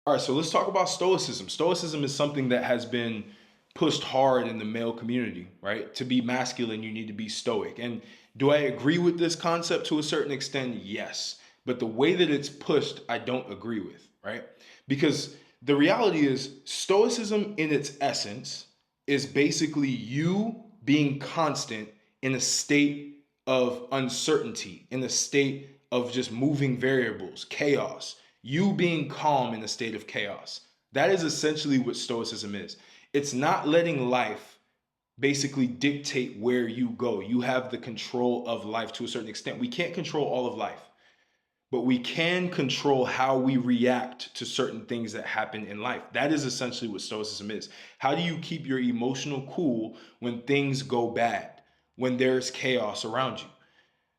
All right, so let's talk about stoicism. Stoicism is something that has been pushed hard in the male community, right? To be masculine, you need to be stoic. And do I agree with this concept to a certain extent? Yes. But the way that it's pushed, I don't agree with, right? Because the reality is, stoicism in its essence is basically you being constant in a state of uncertainty, in a state of just moving variables, chaos, you being calm in a state of chaos. That is essentially what stoicism is. It's not letting life basically dictate where you go. You have the control of life to a certain extent. We can't control all of life, but we can control how we react to certain things that happen in life. That is essentially what stoicism is. How do you keep your emotional cool when things go bad, when there's chaos around you?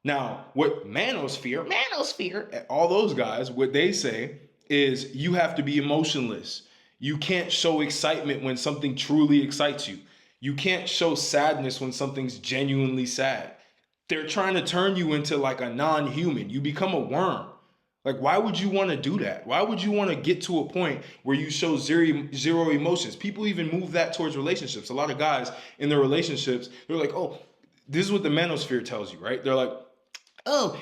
Now, what manosphere, all those guys, what they say is you have to be emotionless. You can't show excitement when something truly excites you. You can't show sadness when something's genuinely sad. They're trying to turn you into like a non-human. You become a worm. Like, why would you want to do that? Why would you want to get to a point where you show zero emotions? People even move that towards relationships. A lot of guys in their relationships, they're like, oh, this is what the manosphere tells you, right? They're like, Oh,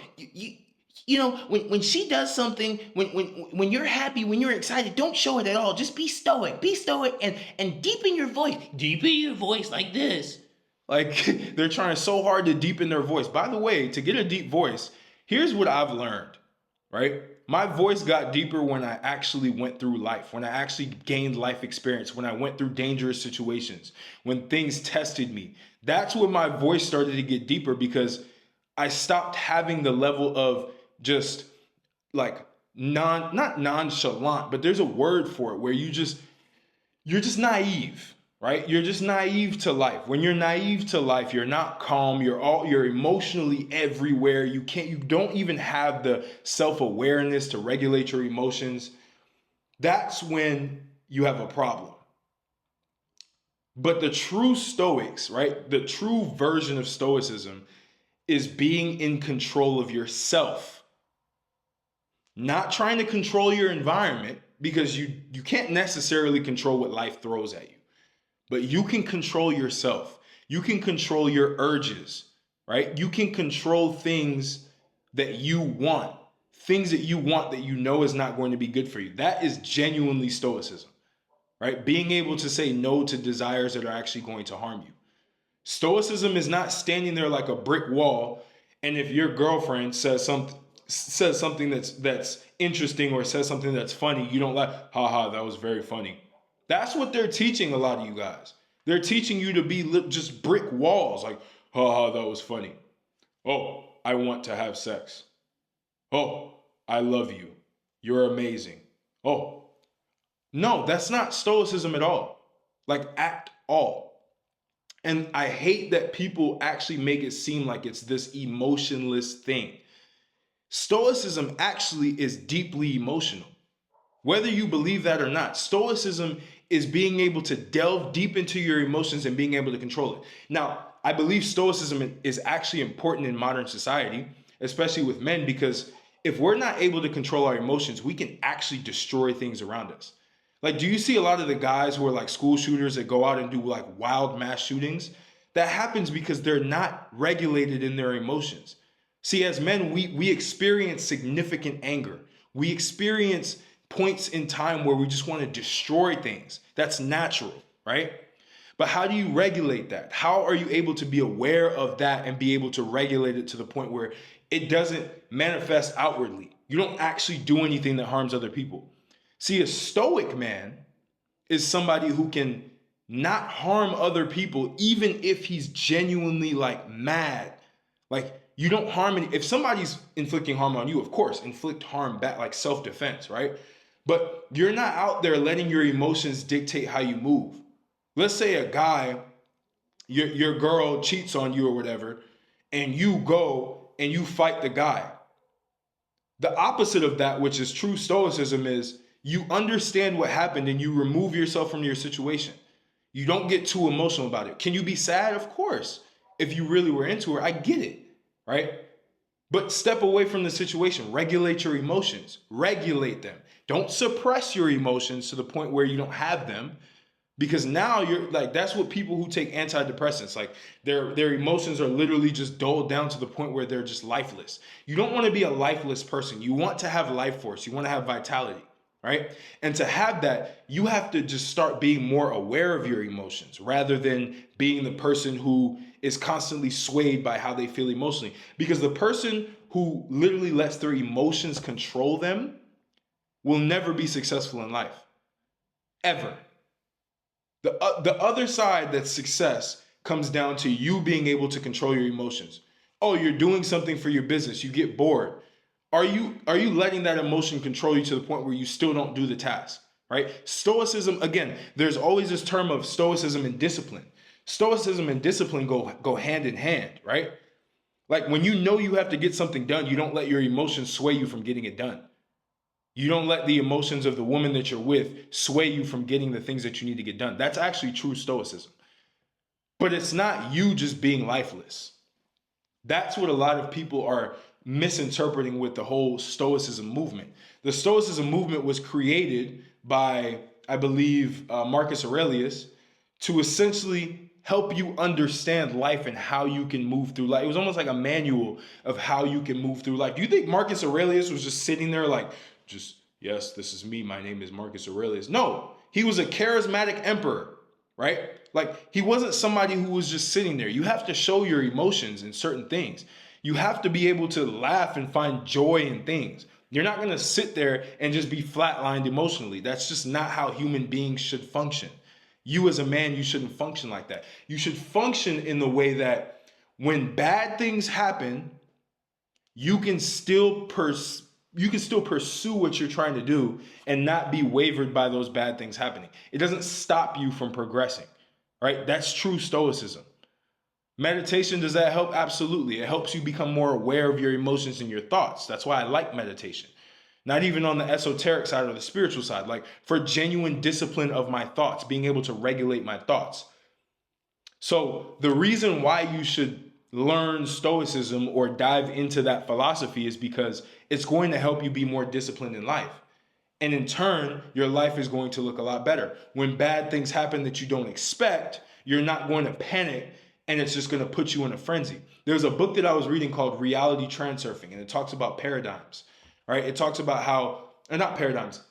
when she does something, when you're happy, when you're excited, don't show it at all. Just be stoic. Be stoic and deepen your voice. Deepen your voice like this. like they're trying so hard to deepen their voice. By the way, to get a deep voice, here's what I've learned, right? My voice got deeper when I actually went through life, when I actually gained life experience, when I went through dangerous situations, when things tested me. That's when my voice started to get deeper because I stopped having the level of just like not nonchalant, but there's a word for it where you're just naive, right? You're just naive to life. When you're naive to life, you're not calm. You're emotionally everywhere. You don't even have the self-awareness to regulate your emotions. That's when you have a problem. But the true Stoics, right? The true version of Stoicism is being in control of yourself, not trying to control your environment because you can't necessarily control what life throws at you, but you can control yourself. You can control your urges, right? You can control things that you want, things that you know is not going to be good for you. That is genuinely stoicism, right? Being able to say no to desires that are actually going to harm you. Stoicism is not standing there like a brick wall, and if your girlfriend says something that's interesting or says something that's funny, you don't like, haha, that was very funny. That's what they're teaching a lot of you guys. They're teaching you to be just brick walls, like, haha, that was funny. Oh, I want to have sex. Oh, I love you. You're amazing. Oh, no, that's not stoicism at all. Like, at all. And I hate that people actually make it seem like it's this emotionless thing. Stoicism actually is deeply emotional. Whether you believe that or not, Stoicism is being able to delve deep into your emotions and being able to control it. Now, I believe Stoicism is actually important in modern society, especially with men, because if we're not able to control our emotions, we can actually destroy things around us. Like, do you see a lot of the guys who are like school shooters that go out and do like wild mass shootings? That happens because they're not regulated in their emotions. See, as men, we experience significant anger. We experience points in time where we just want to destroy things. That's natural, right? But how do you regulate that? How are you able to be aware of that and be able to regulate it to the point where it doesn't manifest outwardly? You don't actually do anything that harms other people. See, a stoic man is somebody who can not harm other people, even if he's genuinely like mad. Like, you don't harm any. If somebody's inflicting harm on you, of course, inflict harm back, like self-defense, right? But you're not out there letting your emotions dictate how you move. Let's say a guy, your girl cheats on you or whatever, and you go and you fight the guy. The opposite of that, which is true stoicism, is you understand what happened and you remove yourself from your situation. You don't get too emotional about it. Can you be sad? Of course. If you really were into her, I get it, right? But step away from the situation. Regulate your emotions. Regulate them. Don't suppress your emotions to the point where you don't have them. Because now you're like, that's what people who take antidepressants, like their emotions are literally just dulled down to the point where they're just lifeless. You don't want to be a lifeless person. You want to have life force. You want to have vitality, right? And to have that, you have to just start being more aware of your emotions rather than being the person who is constantly swayed by how they feel emotionally. Because the person who literally lets their emotions control them will never be successful in life, ever. The other side that's success comes down to you being able to control your emotions. Oh, you're doing something for your business, you get bored. Are you letting that emotion control you to the point where you still don't do the task, right? Stoicism, again, there's always this term of stoicism and discipline. Stoicism and discipline go hand in hand, right? Like when you know you have to get something done, you don't let your emotions sway you from getting it done. You don't let the emotions of the woman that you're with sway you from getting the things that you need to get done. That's actually true stoicism. But it's not you just being lifeless. That's what a lot of people are misinterpreting with the whole stoicism movement. The stoicism movement was created by, I believe, Marcus Aurelius to essentially help you understand life and how you can move through life. It was almost like a manual of how you can move through life. Do you think Marcus Aurelius was just sitting there like, just, yes, this is me, my name is Marcus Aurelius? No, he was a charismatic emperor, right? Like he wasn't somebody who was just sitting there. You have to show your emotions in certain things. You have to be able to laugh and find joy in things. You're not going to sit there and just be flatlined emotionally. That's just not how human beings should function. You as a man, you shouldn't function like that. You should function in the way that when bad things happen, you can still pursue what you're trying to do and not be wavered by those bad things happening. It doesn't stop you from progressing, right? That's true stoicism. Meditation, does that help? Absolutely. It helps you become more aware of your emotions and your thoughts. That's why I like meditation. Not even on the esoteric side or the spiritual side, like for genuine discipline of my thoughts, being able to regulate my thoughts. So the reason why you should learn stoicism or dive into that philosophy is because it's going to help you be more disciplined in life. And in turn, your life is going to look a lot better. When bad things happen that you don't expect, you're not going to panic and it's just going to put you in a frenzy. There's a book that I was reading called Reality Transurfing, and it talks about paradigms, right? It talks about how, not paradigms,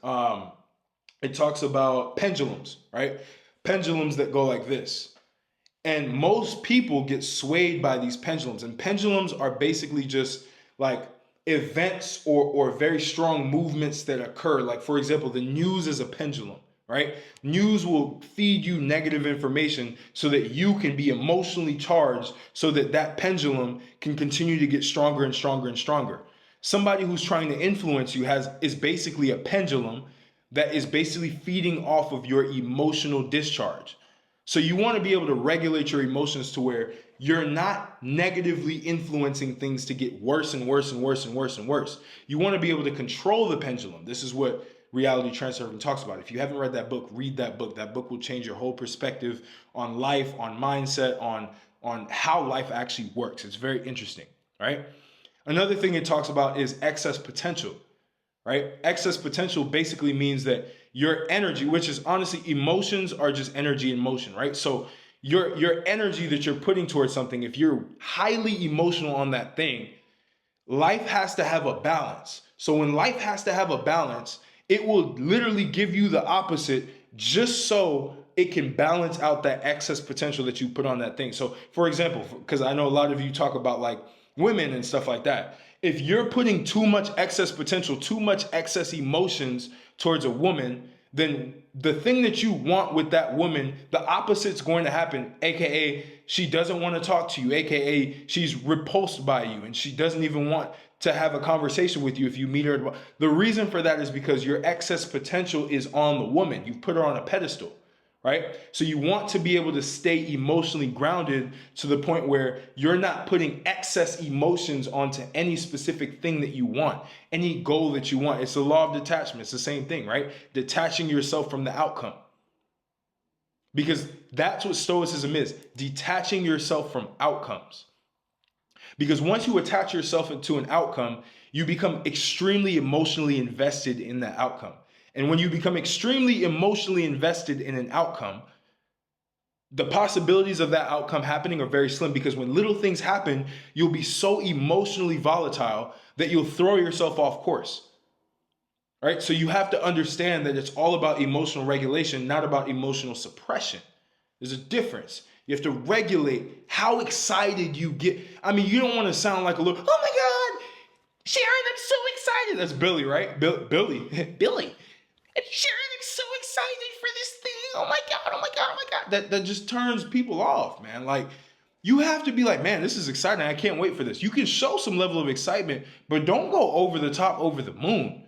it talks about pendulums, right? Pendulums that go like this. And most people get swayed by these pendulums. And pendulums are basically just like events or very strong movements that occur. Like, for example, the news is a pendulum, right? News will feed you negative information so that you can be emotionally charged so that that pendulum can continue to get stronger and stronger and stronger. Somebody who's trying to influence you is basically a pendulum that is basically feeding off of your emotional discharge. So you want to be able to regulate your emotions to where you're not negatively influencing things to get worse and worse and worse and worse and worse. You want to be able to control the pendulum. This is what Reality Transurfing talks about. If you haven't read that book, read that book. That book will change your whole perspective on life, on mindset, on how life actually works. It's very interesting, right? Another thing it talks about is excess potential, right? Excess potential basically means that your energy, which is honestly, emotions are just energy in motion, right? So your energy that you're putting towards something, if you're highly emotional on that thing, life has to have a balance. So when life has to have a balance, it will literally give you the opposite just so it can balance out that excess potential that you put on that thing. So for example, because I know a lot of you talk about like women and stuff like that. If you're putting too much excess potential, too much excess emotions towards a woman, then the thing that you want with that woman, the opposite's going to happen, aka she doesn't want to talk to you, aka she's repulsed by you and she doesn't even want to have a conversation with you if you meet her. The reason for that is because your excess potential is on the woman. You've put her on a pedestal, right? So you want to be able to stay emotionally grounded to the point where you're not putting excess emotions onto any specific thing that you want, any goal that you want. It's the law of detachment. It's the same thing, right? Detaching yourself from the outcome. Because that's what stoicism is, detaching yourself from outcomes. Because once you attach yourself into an outcome, you become extremely emotionally invested in that outcome. And when you become extremely emotionally invested in an outcome, the possibilities of that outcome happening are very slim, because when little things happen, you'll be so emotionally volatile that you'll throw yourself off course. Right? So you have to understand that it's all about emotional regulation, not about emotional suppression. There's a difference. You have to regulate how excited you get. I mean, you don't want to sound like a little, oh my God, Sharon, I'm so excited. That's Billy, right? Billy. Billy, and Sharon, I'm so excited for this thing. Oh my God, oh my God, oh my God. That just turns people off, man. Like, you have to be like, man, this is exciting. I can't wait for this. You can show some level of excitement, but don't go over the top, over the moon,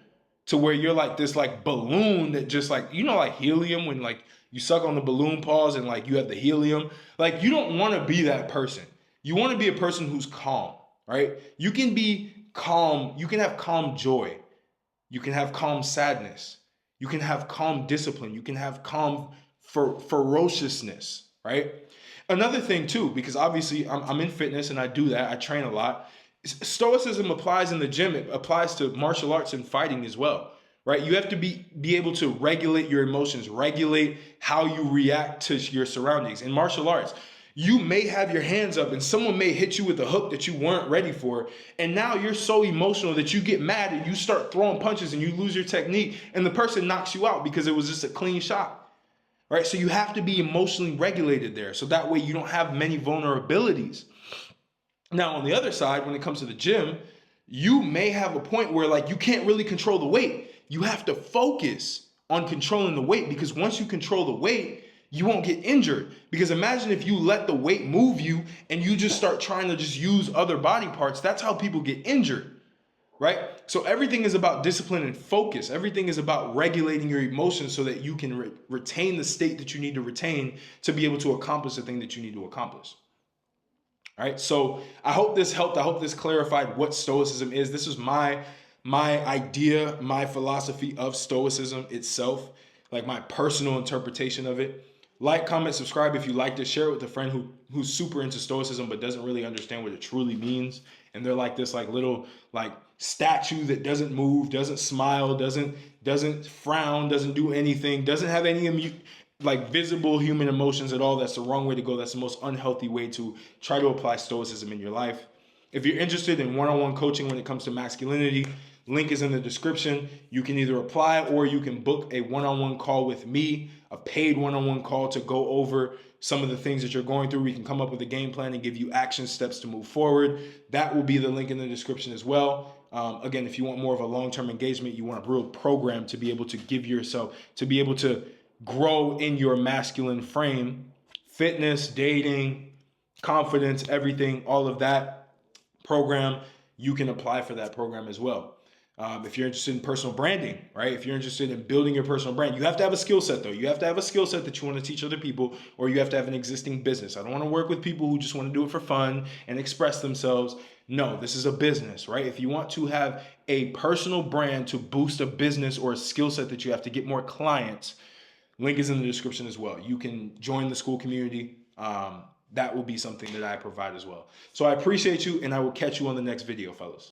to where you're like this like balloon that just like, you know, like helium, when like you suck on the balloon pause and like you have the helium. Like, you don't want to be that person. You want to be a person who's calm, right? You can be calm. You can have calm joy. You can have calm sadness. You can have calm discipline. You can have calm ferociousness, right? Another thing too, because obviously I'm in fitness and I do that. I train a lot. Stoicism applies in the gym. It applies to martial arts and fighting as well, right? You have to be able to regulate your emotions, regulate how you react to your surroundings. In martial arts, you may have your hands up and someone may hit you with a hook that you weren't ready for. And now you're so emotional that you get mad and you start throwing punches and you lose your technique and the person knocks you out because it was just a clean shot, right? So you have to be emotionally regulated there. So that way you don't have many vulnerabilities. Now, on the other side, when it comes to the gym, you may have a point where like you can't really control the weight. You have to focus on controlling the weight, because once you control the weight, you won't get injured. Because imagine if you let the weight move you and you just start trying to just use other body parts. That's how people get injured, right? So everything is about discipline and focus. Everything is about regulating your emotions so that you can retain the state that you need to retain to be able to accomplish the thing that you need to accomplish. All right, so I hope this helped. I hope this clarified what Stoicism is. This is my idea, my philosophy of Stoicism itself, like my personal interpretation of it. Like, comment, subscribe if you liked it. Share it with a friend who's super into Stoicism but doesn't really understand what it truly means. And they're like this like little like statue that doesn't move, doesn't smile, doesn't frown, doesn't do anything, doesn't have any like visible human emotions at all. That's the wrong way to go. That's the most unhealthy way to try to apply Stoicism in your life. If you're interested in one-on-one coaching when it comes to masculinity, link is in the description. You can either apply or you can book a one-on-one call with me, a paid one-on-one call to go over some of the things that you're going through. We can come up with a game plan and give you action steps to move forward. That will be the link in the description as well. Again, if you want more of a long-term engagement, you want a real program to be able to give yourself, to be able to grow in your masculine frame, fitness, dating, confidence, everything, all of that program, you can apply for that program as well. If you're interested in personal branding, right? If you're interested in building your personal brand, you have to have a skill set though. You have to have a skill set that you want to teach other people, or you have to have an existing business. I don't want to work with people who just want to do it for fun and express themselves. No, this is a business, right? If you want to have a personal brand to boost a business or a skill set that you have to get more clients, link is in the description as well. You can join the school community. That will be something that I provide as well. So I appreciate you, and I will catch you on the next video, fellas.